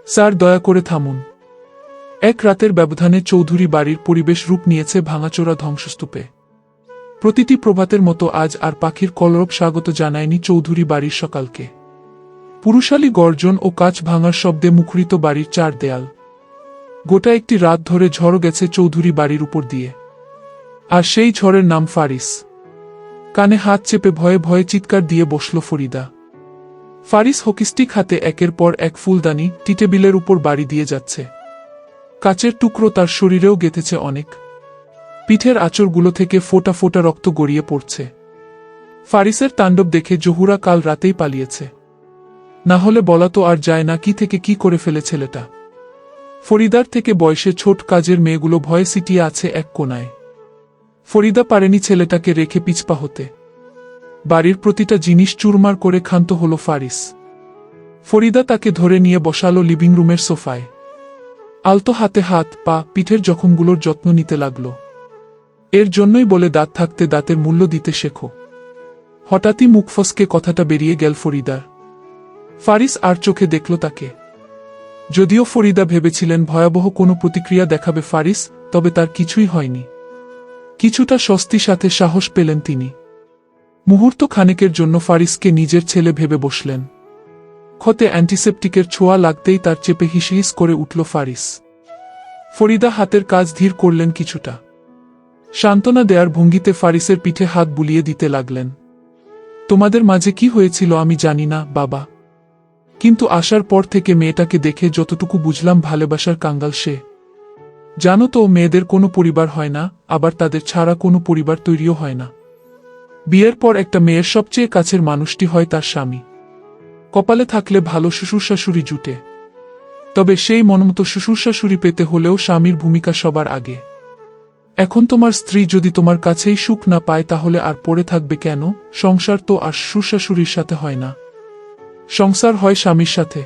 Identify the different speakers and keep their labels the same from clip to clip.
Speaker 1: Sir, দয়া করে থামুন। এক রাতের ব্যবধানে চৌধুরী বাড়ির পরিবেশ রূপ নিয়েছে ভাঙাচোরা ধ্বংসস্তূপে। প্রতিটি প্রভাতের মতো আজ আর পাখির কলরব স্বাগত জানায়নি চৌধুরী বাড়ির সকালকে। পুরুষালী গর্জন ও কাচ ভাঙার শব্দে মুখরিত বাড়ির চার দেয়াল। গোটা একটি রাত ধরে ঝড় গেছে চৌধুরী বাড়ির উপর দিয়ে। আর সেই ঝড়ের নাম ফারিস। কানে হাত চেপে ভয়ে ভয়ে চিৎকার দিয়ে বসল ফরিদা। ফারিস হকিস্টিক হাতে একের পর এক ফুলদানি টিটেবিলের উপর বাড়ি দিয়ে যাচ্ছে। কাচের টুকরো তার শরীরেও গেঁথেছে অনেক। পিঠের আঁচড়গুলো থেকে ফোঁটা ফোঁটা রক্ত গড়িয়ে পড়ছে। ফারিসের তাণ্ডব দেখে জহুরা কাল রাতেই পালিয়েছে। না হলে বলা তো আর যায় না কি থেকে কি করে ফেলে ছেলেটা। ফরিদার থেকে বয়সে ছোট কাজের মেয়েগুলো ভয়ে সিটিয়ে আছে এক কোনায়। ফরিদা পারেনি ছেলেটাকে রেখে পিছপা হতে। বাড়ির প্রতিটা জিনিস চুরমার করে ক্ষান্ত হল ফারিস। ফরিদা তাকে ধরে নিয়ে বসালো লিভিং রুমের সোফায়। আলতো হাতে হাত পা পিঠের জখমগুলোর যত্ন নিতে লাগল। এর জন্যই বলে দাঁত থাকতে দাঁতের মূল্য দিতে শেখো। হঠাৎই মুখ ফসকে কথাটা বেরিয়ে গেল ফরিদার। ফারিস আর চোখে দেখল তাকে। যদিও ফরিদা ভেবেছিলেন ভয়াবহ কোনো প্রতিক্রিয়া দেখাবে ফারিস, তবে তার কিছুই হয়নি। কিছুটা স্বস্তির সাথে সাহস পেলেন তিনি। মুহূর্ত খানেকের জন্য ফারিসকে নিজের ছেলে ভেবে বসলেন। ক্ষতে অ্যান্টিসেপটিকের ছোঁয়া লাগতেই তার চেপে হিসহিস করে উঠল ফারিস। ফরিদা হাতের কাজ ধীর করলেন কিছুটা। সান্ত্বনা দেয়ার ভঙ্গিতে ফারিসের পিঠে হাত বুলিয়ে দিতে লাগলেন। তোমাদের মাঝে কি হয়েছিল আমি জানি না বাবা, কিন্তু আসার পর থেকে মেয়েটাকে দেখে যতটুকু বুঝলাম ভালোবাসার কাঙ্গাল সে। জানো তো, মেয়েদের কোনো পরিবার হয় না, আবার তাদের ছাড়া কোনো পরিবার তৈরিও হয় না। বিয়ের পর একটা মেয়ের সবচেয়ে কাছের মানুষটি হয় তার স্বামী। কপালে থাকলে ভালো শ্বশুর শাশুড়ি জুটে। তবে সেই মনমতো শ্বশুর শাশুড়ি পেতে হলেও স্বামীর ভূমিকা সবার আগে। এখন তোমার স্ত্রী যদি তোমার কাছেই সুখ না পায় তাহলে আর পড়ে থাকবে কেন? সংসার তো আর শ্বশুর শাশুড়ির সাথে হয় না, সংসার হয় স্বামীর সাথে।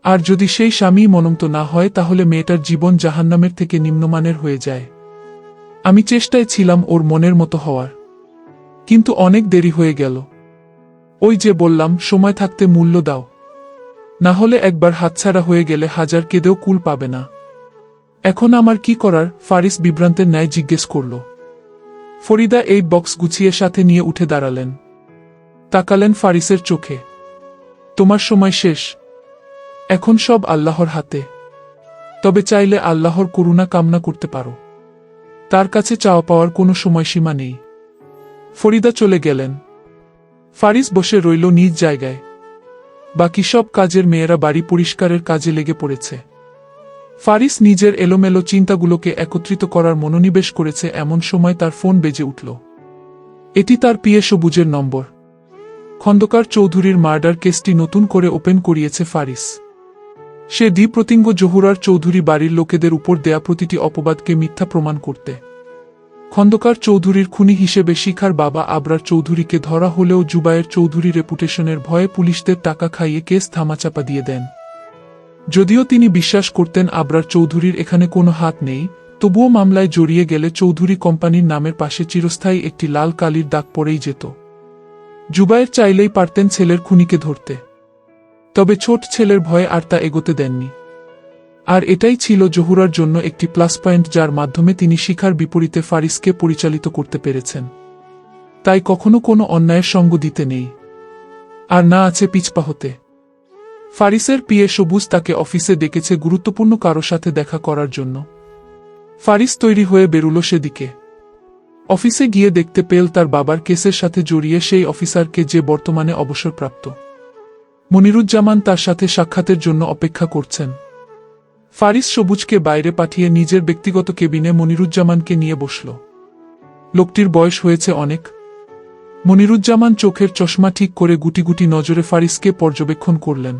Speaker 1: আর যদি সেই স্বামী মনমতো না হয় তাহলে মেয়েটার জীবন জাহান্নামের থেকে নিম্নমানের হয়ে যায়। আমি চেষ্টায় ছিলাম ওর মনের মতো হওয়ার, কিন্তু অনেক দেরি হয়ে গেল। ওই যে বললাম, সময় থাকতে মূল্য দাও, না হলে একবার হাতছাড়া হয়ে গেলে হাজার কেঁদেও কুল পাবে না। এখন আমার কি করার? ফারিস বিভ্রান্তের ন্যায় জিজ্ঞেস করল। ফরিদা এই বক্স গুছিয়ে সাথে নিয়ে উঠে দাঁড়ালেন। তাকালেন ফারিসের চোখে। তোমার সময় শেষ, এখন সব আল্লাহর হাতে। তবে চাইলে আল্লাহর করুণা কামনা করতে পারো। তার কাছে চাওয়া পাওয়ার কোনো সময়সীমা নেই। ফরিদা চলে গেলেন। ফারিস বসে রইল নিজ জায়গায়। বাকি সব কাজের মেয়েরা বাড়ি পরিষ্কারের কাজে লেগে পড়েছে। ফারিস নিজের এলোমেলো চিন্তাগুলোকে একত্রিত করার মনোনিবেশ করেছে এমন সময় তার ফোন বেজে উঠল। এটি তার পিএ সবুজের নম্বর। খন্দকার চৌধুরীর মার্ডার কেসটি নতুন করে ওপেন করিয়েছে ফারিস। সে দ্বিপ্রতিজ্ঞ জহুরার চৌধুরী বাড়ির লোকেদের উপর দেয়া প্রতিটি অপবাদকে মিথ্যা প্রমাণ করতে। খন্দকার চৌধুরীর খুনি হিসেবে শিখার বাবা আবরার চৌধুরীকে ধরা হলেও জুবায়ের চৌধুরী রেপুটেশনের ভয়ে পুলিশদের টাকা খাইয়ে কেস থামাচাপা দিয়ে দেন। যদিও তিনি বিশ্বাস করতেন আবরার চৌধুরীর এখানে কোনো হাত নেই, তবুও মামলায় জড়িয়ে গেলে চৌধুরী কোম্পানির নামের পাশে চিরস্থায়ী একটি লাল কালির দাগ পড়েই যেত। জুবায়ের চাইলেই পারতেন ছেলের খুনিকে ধরতে, তবে ছোট ছেলের ভয়ে আর তা এগোতে দেননি। আর এটাই ছিল জহুরার জন্য একটি প্লাস পয়েন্ট, যার মাধ্যমে তিনি শিখার বিপরীতে ফারিসকে পরিচালিত করতে পেরেছেন। তাই কখনো কোনো অন্যায়ের সঙ্গ দিতে নেই, আর না আছে পিছপা হতে। ফারিসের পিএ সবুজ তাকে অফিসে ডেকেছে গুরুত্বপূর্ণ কারো সাথে দেখা করার জন্য। ফারিস তৈরি হয়ে বেরুল সেদিকে। অফিসে গিয়ে দেখতে পেল তার বাবার কেসের সাথে জড়িয়ে সেই অফিসারকে, যে বর্তমানে অবসরপ্রাপ্ত। মনিরুজ্জামান তার সাথে সাক্ষাতের জন্য অপেক্ষা করছেন। ফারিস সবুজকে বাইরে পাঠিয়ে নিজের ব্যক্তিগত কেবিনে মনিরুজ্জামানকে নিয়ে বসল। লোকটির বয়স হয়েছে অনেক। মনিরুজ্জামান চোখের চশমা ঠিক করে গুটি গুটি নজরে ফারিসকে পর্যবেক্ষণ করলেন।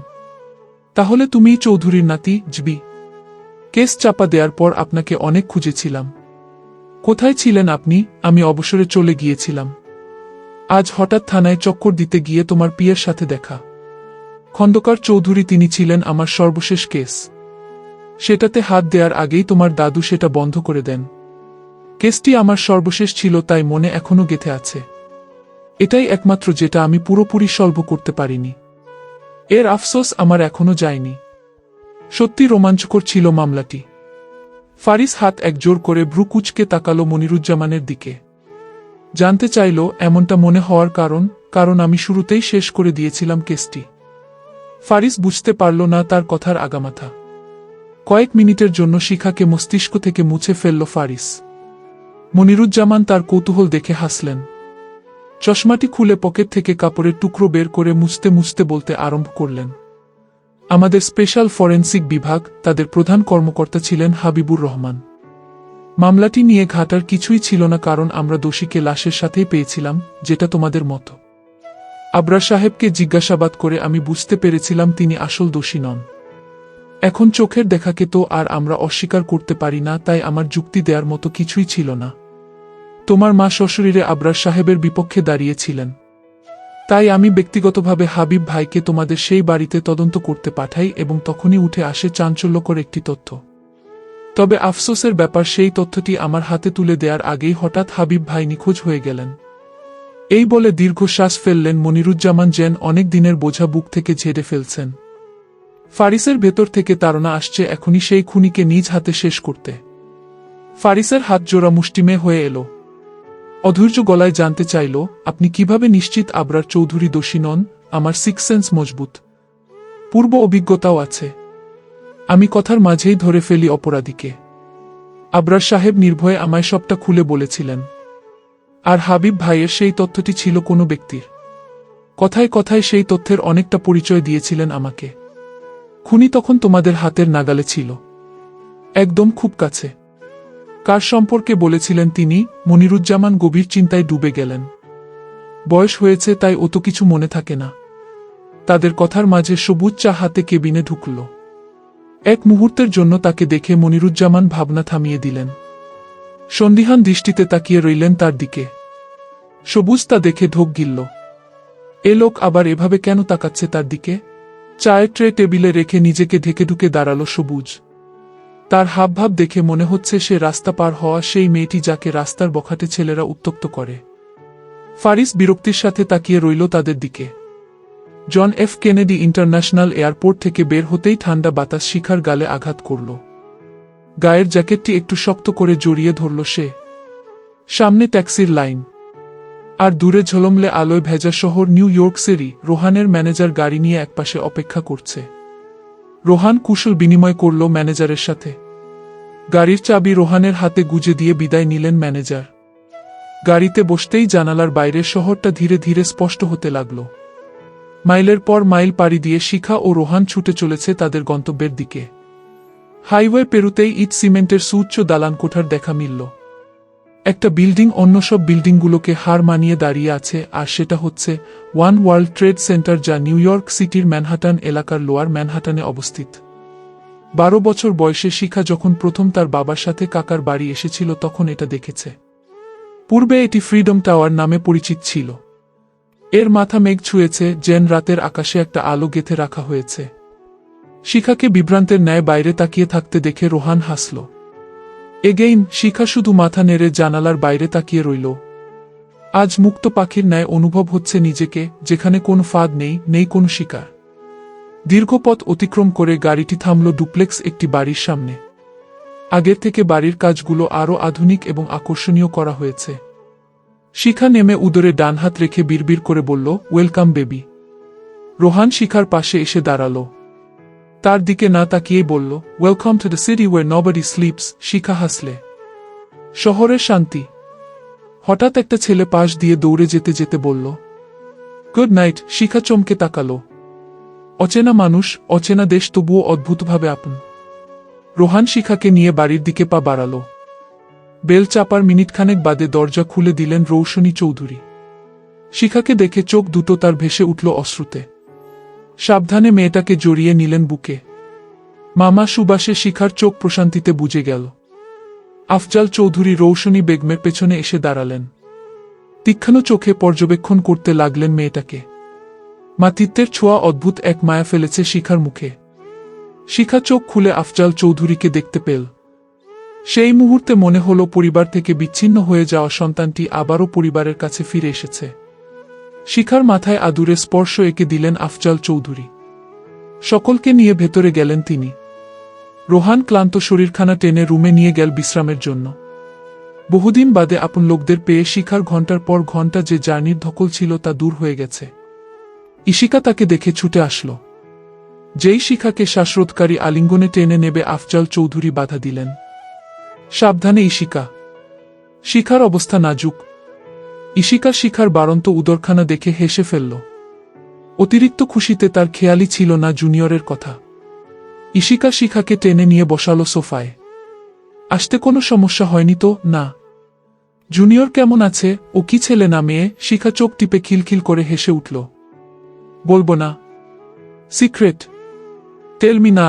Speaker 1: তাহলে তুমিই চৌধুরীর নাতি জবি? কেস চাপা দেওয়ার পর আপনাকে অনেক খুঁজেছিলাম। কোথায় ছিলেন আপনি? আমি অবসরে চলে গিয়েছিলাম। আজ হঠাৎ থানায় চক্কর দিতে গিয়ে তোমার পিয়ের সাথে দেখা। খন্দকার চৌধুরী, তিনি ছিলেন আমার সর্বশেষ কেস। সেটাতে হাত দেওয়ার আগেই তোমার দাদু সেটা বন্ধ করে দেন। কেসটি আমার সর্বশেষ ছিল, তাই মনে এখনো গেঁথে আছে। এটাই একমাত্র যেটা আমি পুরোপুরি সলভ করতে পারিনি। এর আফসোস আমার এখনো যায়নি। সত্যি রোমাঞ্চকর ছিল মামলাটি। ফারিস হাত একজোর করে ভ্রু কুঁচকে তাকালো মনিরুজ্জামানের দিকে। জানতে চাইল এমনটা মনে হওয়ার কারণ আমি শুরুতেই শেষ করে দিয়েছিলাম কেসটি। ফারিস বুঝতে পারল না তার কথার আগামাথা। কয়েক মিনিটের জন্য শিখাকে মস্তিষ্ক থেকে মুছে ফেলল ফারিস। মনিরুজ্জামান তার কৌতূহল দেখে হাসলেন। চশমাটি খুলে পকেট থেকে কাপড়ের টুকরো বের করে মুছতে মুছতে বলতে আরম্ভ করলেন, আমাদের স্পেশাল ফরেনসিক বিভাগ, তাদের প্রধান কর্মকর্তা ছিলেন হাবিবুর রহমান। মামলাটি নিয়ে ঘাটার কিছুই ছিল না, কারণ আমরা দোষীকে লাশের সাথেই পেয়েছিলাম, যেটা তোমাদের মতো। আবরার সাহেবকে জিজ্ঞাসাবাদ করে আমি বুঝতে পেরেছিলাম তিনি আসল দোষী নন। এখন চোখের দেখাকে তো আর আমরা অস্বীকার করতে পারি না, তাই আমার যুক্তি দেওয়ার মতো কিছুই ছিল না। তোমার মা সশরীরে আবরার সাহেবের বিপক্ষে দাঁড়িয়েছিলেন, তাই আমি ব্যক্তিগতভাবে হাবিব ভাইকে তোমাদের সেই বাড়িতে তদন্ত করতে পাঠাই এবং তখনই উঠে আসে চাঞ্চল্যকর একটি তথ্য। তবে আফসোসের ব্যাপার, সেই তথ্যটি আমার হাতে তুলে দেওয়ার আগেই হঠাৎ হাবিব ভাই নিখোঁজ হয়ে গেলেন। এই বলে দীর্ঘশ্বাস ফেললেন মনিরুজ্জামান, যেন অনেক দিনের বোঝা বুক থেকে ঝেড়ে ফেলছেন। ফারিসের ভেতর থেকে তাড়না আসছে এখনই সেই খুনিকে নিজ হাতে শেষ করতে। ফারিসের হাত জোড়া মুষ্টিমেয় হয়ে এলো। অধৈর্য গলায় জানতে চাইল, আপনি কিভাবে নিশ্চিত আবরার চৌধুরী দোষী নন? আমার সিক্স সেন্স মজবুত, পূর্ব অভিজ্ঞতাও আছে। আমি কথার মাঝেই ধরে ফেলি অপরাধীকে। আবরার সাহেব নির্ভয়ে আমায় সবটা খুলে বলেছিলেন। আর হাবিব ভাইয়ের সেই তথ্যটি ছিল কোনো ব্যক্তির। কথায় কথায় সেই তথ্যের অনেকটা পরিচয় দিয়েছিলেন আমাকে। খুনি তখন তোমাদের হাতের নাগালে ছিল, একদম খুব কাছে। কার সম্পর্কে বলেছিলেন তিনি? মনিরুজ্জামান গভীর চিন্তায় ডুবে গেলেন। বয়স হয়েছে তাই অত কিছু মনে থাকে না। তাদের কথার মাঝে সবুজ চা হাতে কেবিনে ঢুকল। এক মুহূর্তের জন্য তাকে দেখে মনিরুজ্জামান ভাবনা থামিয়ে দিলেন। সন্দিহান দৃষ্টিতে তাকিয়ে রইলেন তার দিকে। সবুজ তা দেখে ঢোক গিলল। এ লোক আবার এভাবে কেন তাকাচ্ছে তার দিকে? চায়ের ট্রে টেবিলে রেখে নিজেকে ঢেকে ঢুকে দাঁড়ালো সবুজ। তার হাবভাব দেখে মনে হচ্ছে সে রাস্তা পার হওয়া সেই মেয়েটি যাকে রাস্তার বখাটে ছেলেরা উত্ত্যক্ত করে। ফারিস বিরক্তির সাথে তাকিয়ে রইল তাদের দিকে। John F Kennedy International Airport থেকে বের হতেই ঠান্ডা বাতাস শিখার গালে আঘাত করল। গায়ের জ্যাকেটটি একটু শক্ত করে জড়িয়ে ধরল সে। সামনে ট্যাক্সির লাইন, আর দূরে ঝলমলে আলোয় ভেজা শহর নিউ ইয়র্ক সিটি। রোহানের ম্যানেজার গাড়ি নিয়ে একপাশে অপেক্ষা করছে। রোহান কুশল বিনিময় করল ম্যানেজারের সাথে। গাড়ির চাবি রোহানের হাতে গুজে দিয়ে বিদায় নিলেন ম্যানেজার। গাড়িতে বসতেই জানালার বাইরের শহরটা ধীরে ধীরে স্পষ্ট হতে লাগল। মাইলের পর মাইল পাড়ি দিয়ে শিখা ও রোহান ছুটে চলেছে তাদের গন্তব্যের দিকে। হাইওয়ে পেরুতেই ইট সিমেন্টের সুউচ্চ দালান কোঠার দেখা মিলল। একটা বিল্ডিং অন্য সব বিল্ডিংগুলোকে হার মানিয়ে দাঁড়িয়ে আছে, আর সেটা হচ্ছে ওয়ান ওয়ার্ল্ড ট্রেড সেন্টার, যা নিউ ইয়র্ক সিটির ম্যানহাটান এলাকার লোয়ার ম্যানহাটানে অবস্থিত। 12 বছর বয়সে শিখা যখন প্রথম তার বাবার সাথে কাকার বাড়ি এসেছিল তখন এটা দেখেছে। পূর্বে এটি ফ্রিডম টাওয়ার নামে পরিচিত ছিল। এর মাথা মেঘ ছুঁয়েছে, যেন রাতের আকাশে একটা আলো গেঁথে রাখা হয়েছে। শিখাকে বিভ্রান্তের ন্যায় বাইরে তাকিয়ে থাকতে দেখে রোহান হাসল। এগেইন শিখা শুধু মাথা নেড়ে জানালার বাইরে তাকিয়ে রইল। আজ মুক্ত পাখির ন্যায় অনুভব হচ্ছে নিজেকে, যেখানে কোনো ফাঁদ নেই, নেই কোনো শিকার। দীর্ঘ পথ অতিক্রম করে গাড়িটি থামল ডুপ্লেক্স একটি বাড়ির সামনে। আগের থেকে বাড়ির কাজগুলো আরও আধুনিক এবং আকর্ষণীয় করা হয়েছে। শিখা নেমে উদরে ডান হাত রেখে বিড়বিড় করে বলল, ওয়েলকাম বেবি। রোহান শিখার পাশে এসে দাঁড়াল। তার দিকে না তাকিয়েই বলল, welcome to the city where nobody sleeps. Shikha হাসলে। শহরের শান্তি। হঠাৎ একটা ছেলে পাশ দিয়ে দৌড়ে যেতে যেতে বলল, গুড নাইট। শিখা চমকে তাকালো। অচেনা মানুষ, অচেনা দেশ, তবুও অদ্ভুতভাবে আপন। রোহান শিখাকে নিয়ে বাড়ির দিকে পা বাড়াল। বেল চাপার মিনিটখানেক বাদে দরজা খুলে দিলেন রৌশনী চৌধুরী। শিখাকে দেখে চোখ দুটো তার ভেসে উঠল অশ্রুতে। সাবধানে মেয়েটাকে জড়িয়ে নিলেন বুকে। মামা সুবাসে শিখার চোখ প্রশান্তিতে বুজে গেল। আফজাল চৌধুরী রৌশনী বেগমের পেছনে এসে দাঁড়ালেন। তীক্ষ্ণ চোখে পর্যবেক্ষণ করতে লাগলেন মেয়েটাকে। মাতৃত্বের ছোঁয়া অদ্ভুত এক মায়া ফেলেছে শিখার মুখে। শিখা চোখ খুলে আফজাল চৌধুরীকে দেখতে পেল। সেই মুহূর্তে মনে হলো পরিবার থেকে বিচ্ছিন্ন হয়ে যাওয়া সন্তানটি আবারও পরিবারের কাছে ফিরে এসেছে। শিখার মাথায় আদুরে স্পর্শ এঁকে দিলেন আফজাল চৌধুরী। সকলকে নিয়ে ভেতরে গেলেন তিনি। রোহান ক্লান্ত শরীরখানা টেনে রুমে নিয়ে গেল বিশ্রামের জন্য। বহুদিন বাদে আপন লোকদের পেয়ে শিখার ঘন্টার পর ঘন্টা যে জার্নির ধকল ছিল তা দূর হয়ে গেছে। ইশিকা তাকে দেখে ছুটে আসল। যেই শিখাকে শ্বাসরোধকারী আলিঙ্গনে টেনে নেবে আফজাল চৌধুরী বাধা দিলেন। সাবধানে ইশিকা। শিখার অবস্থা নাজুক। ইশিকা শিখার বাড়ন্ত উদরখানা দেখে হেসে ফেলল। অতিরিক্ত খুশিতে তার খেয়ালই ছিল না জুনিয়রের কথা। ইশিকা শিখাকে টেনে নিয়ে বসালো সোফায়। আসতে কোনো সমস্যা হয়নি তো? না। জুনিয়র কেমন আছে? ও কি ছেলে না মেয়ে? শিখা চোখ টিপে খিলখিল করে হেসে উঠল। বলবো না। সিক্রেট। টেল মি না।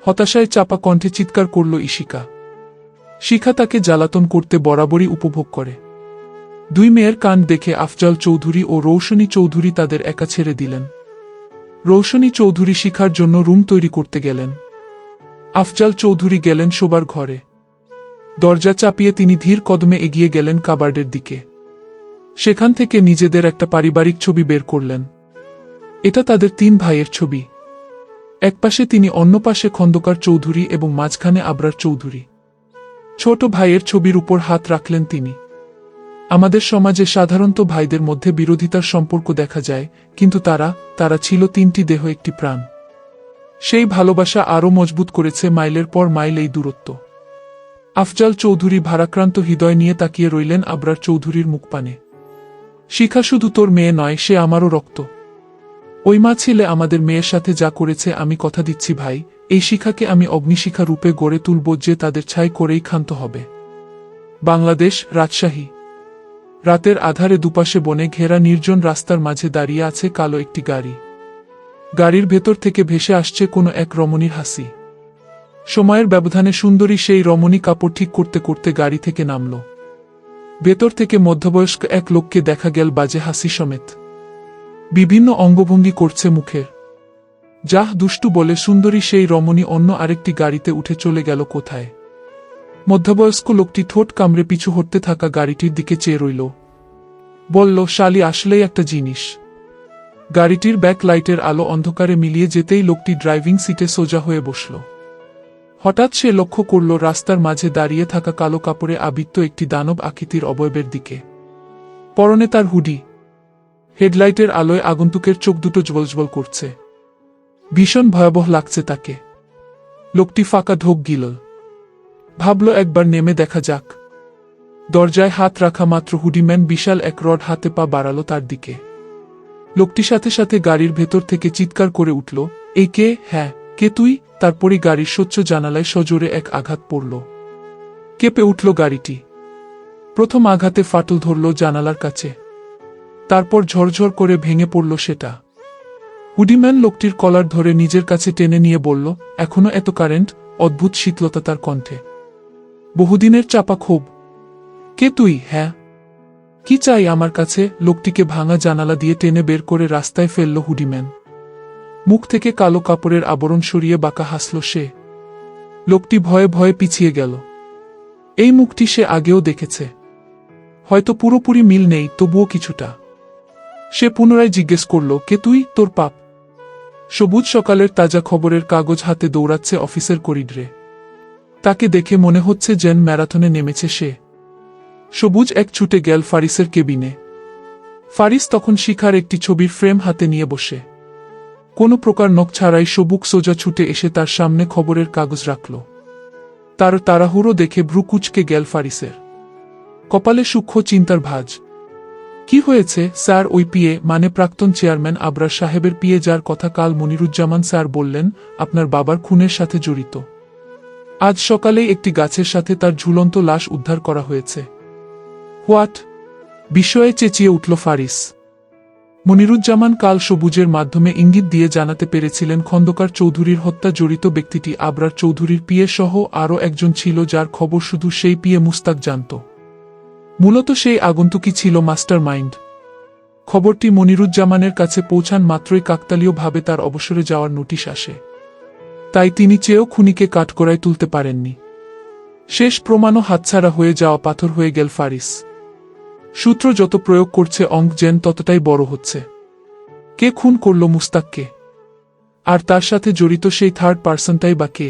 Speaker 1: হতাশায় চাপা কণ্ঠে চিৎকার করল ইশিকা। শিখা তাকে জ্বালাতন করতে বরাবরই উপভোগ করে। দুই মেয়ের কাণ্ড দেখে আফজাল চৌধুরী ও রৌশনী চৌধুরী তাদের একা ছেড়ে দিলেন। রৌশনী চৌধুরী শিখার জন্য রুম তৈরি করতে গেলেন। আফজাল চৌধুরী গেলেন শোবার ঘরে। দরজা চাপিয়ে তিনি ধীর কদমে এগিয়ে গেলেন কাবার্ডের দিকে। সেখান থেকে নিজেদের একটা পারিবারিক ছবি বের করলেন। এটা তাদের 3 ভাইয়ের ছবি। একপাশে তিনি, অন্য পাশে খন্দকার চৌধুরী এবং মাঝখানে আবরার চৌধুরী। ছোট ভাইয়ের ছবির উপর হাত রাখলেন তিনি। আমাদের সমাজে সাধারণত ভাইদের মধ্যে বিরোধিতার সম্পর্ক দেখা যায়, কিন্তু তারা ছিল 3টি দেহ, একটি প্রাণ। সেই ভালোবাসা আরও মজবুত করেছে মাইলের পর মাইল এই দূরত্ব। আফজাল চৌধুরী ভারাক্রান্ত হৃদয় নিয়ে তাকিয়ে রইলেন আবরার চৌধুরীর মুখপানে। শিখা শুধু তোর মেয়ে নয়, সে আমারও রক্ত। ওই মা ছেলে আমাদের মেয়ের সাথে যা করেছে, আমি কথা দিচ্ছি ভাই, এই শিখাকে আমি অগ্নিশিখা রূপে গড়ে তুলব, যে তাদের ছাই করেই ক্ষান্ত হবে। বাংলাদেশ, রাজশাহী। রাতের আধারে দুপাশে বনে ঘেরা নির্জন রাস্তার মাঝে দাঁড়িয়ে আছে কালো একটি গাড়ি। গাড়ির ভেতর থেকে ভেসে আসছে কোনো এক রমণীর হাসি। সময়ের ব্যবধানে সুন্দরী সেই রমণী কাপড় ঠিক করতে করতে গাড়ি থেকে নামল। ভেতর থেকে মধ্যবয়স্ক এক লোককে দেখা গেল বাজে হাসি সমেত। বিভিন্ন অঙ্গভঙ্গি করছে মুখের। যাহ দুষ্টু বলে সুন্দরী সেই রমণী অন্য আরেকটি গাড়িতে উঠে চলে গেল কোথায়। মধ্যবয়স্ক লোকটি ঠোঁট কামড়ে পিছু হটতে থাকা গাড়িটির দিকে চেয়ে রইল। বলল, শালি আসলেই একটা জিনিস। গাড়িটির ব্যাক লাইটের আলো অন্ধকারে মিলিয়ে যেতেই লোকটি ড্রাইভিং সিটে সোজা হয়ে বসল। হঠাৎ সে লক্ষ্য করল রাস্তার মাঝে দাঁড়িয়ে থাকা কালো কাপড়ে আবৃত একটি দানব আকৃতির অবয়বের দিকে। পরনে তার হুডি। হেডলাইটের আলোয় আগন্তুকের চোখ দুটো জ্বলজ্বল করছে। ভীষণ ভয়াবহ লাগছে তাকে। লোকটি ফাঁকা ঢোক গিল। ভাবল একবার নেমে দেখা যাক। দরজায় হাত রাখা মাত্র হুডিম্যান বিশাল এক রড হাতে পা বাড়ালো তার দিকে। লোকটি সাথে সাথে গাড়ির ভেতর থেকে চিৎকার করে উঠল, এই কে? হ্যাঁ, কে তুই? তারপরই গাড়ির স্বচ্ছ জানালায় সজোরে এক আঘাত পড়ল। কেঁপে উঠল গাড়িটি। প্রথম আঘাতে ফাটল ধরল জানালার কাছে। তারপর ঝরঝর করে ভেঙে পড়ল সেটা। হুডিম্যান লোকটির কলার ধরে নিজের কাছে টেনে নিয়ে বলল, এখনো এত কারেন্ট? অদ্ভুত শীতলতা তার কণ্ঠে। বহুদিনের চাপা ক্ষোভ। কে তুই? হ্যাঁ, কি চাই আমার কাছে? লোকটিকে ভাঙা জানালা দিয়ে টেনে বের করে রাস্তায় ফেলল হুডিম্যান। মুখ থেকে কালো কাপড়ের আবরণ সরিয়ে বাঁকা হাসল সে। লোকটি ভয়ে ভয়ে পিছিয়ে গেল। এই মুখটি সে আগেও দেখেছে। হয়তো পুরোপুরি মিল নেই, তবুও কিছুটা। সে পুনরায় জিজ্ঞেস করল, কে তুই? তোর পাপ। সবুজ সকালের তাজা খবরের কাগজ হাতে দৌড়াচ্ছে অফিসের করিডরে। তাকে দেখে মনে হচ্ছে যেন ম্যারাথনে নেমেছে সে। সবুজ এক ছুটে গেল ফারিসের কেবিনে। ফারিস তখন শিখার একটি ছবির ফ্রেম হাতে নিয়ে বসে। কোনো প্রকার নখ ছাড়াই সবুজ সোজা ছুটে এসে তার সামনে খবরের কাগজ রাখল। তার তাড়াহুড়ো দেখে ভ্রু কুঁচকে গেল ফারিসের। কপালে সূক্ষ্ম চিন্তার ভাঁজ। কি হয়েছে স্যার? ওই পিএ, মানে প্রাক্তন চেয়ারম্যান আবরার সাহেবের পিএ, যার কথা কাল মনিরুজ্জামান স্যার বললেন আপনার বাবার খুনের সাথে জড়িত। আজ সকালেই একটি গাছের সাথে তার ঝুলন্ত লাশ উদ্ধার করা হয়েছে। হোয়াট? বিস্ময়ে চেঁচিয়ে উঠল ফারিস। মনিরুজ্জামান কাল সবুজের মাধ্যমে ইঙ্গিত দিয়ে জানাতে পেরেছিলেন খন্দকার চৌধুরীর হত্যা জড়িত ব্যক্তিটি আবরার চৌধুরীর পিএ সহ আরও একজন ছিল, যার খবর শুধু সেই পিএ মুস্তাক জানত। মূলত সেই আগন্তুকই ছিল মাস্টার মাইন্ড। খবরটি মনিরুজ্জামানের কাছে পৌঁছান মাত্রই কাকতালীয়ভাবে তার অবসরে যাওয়ার নোটিশ আসে। তাই তিনি চেয়েও খুনিকে কাঠগড়ায় তুলতে পারেননি। শেষ প্রমাণও হাতছাড়া হয়ে যাওয়া পাথর হয়ে গেল ফারিস। সূত্র যত প্রয়োগ করছে অঙ্ক যেন ততটাই বড় হচ্ছে। কে খুন করল মুস্তাককে? আর তার সাথে জড়িত সেই থার্ড পার্সনটাই বা কে?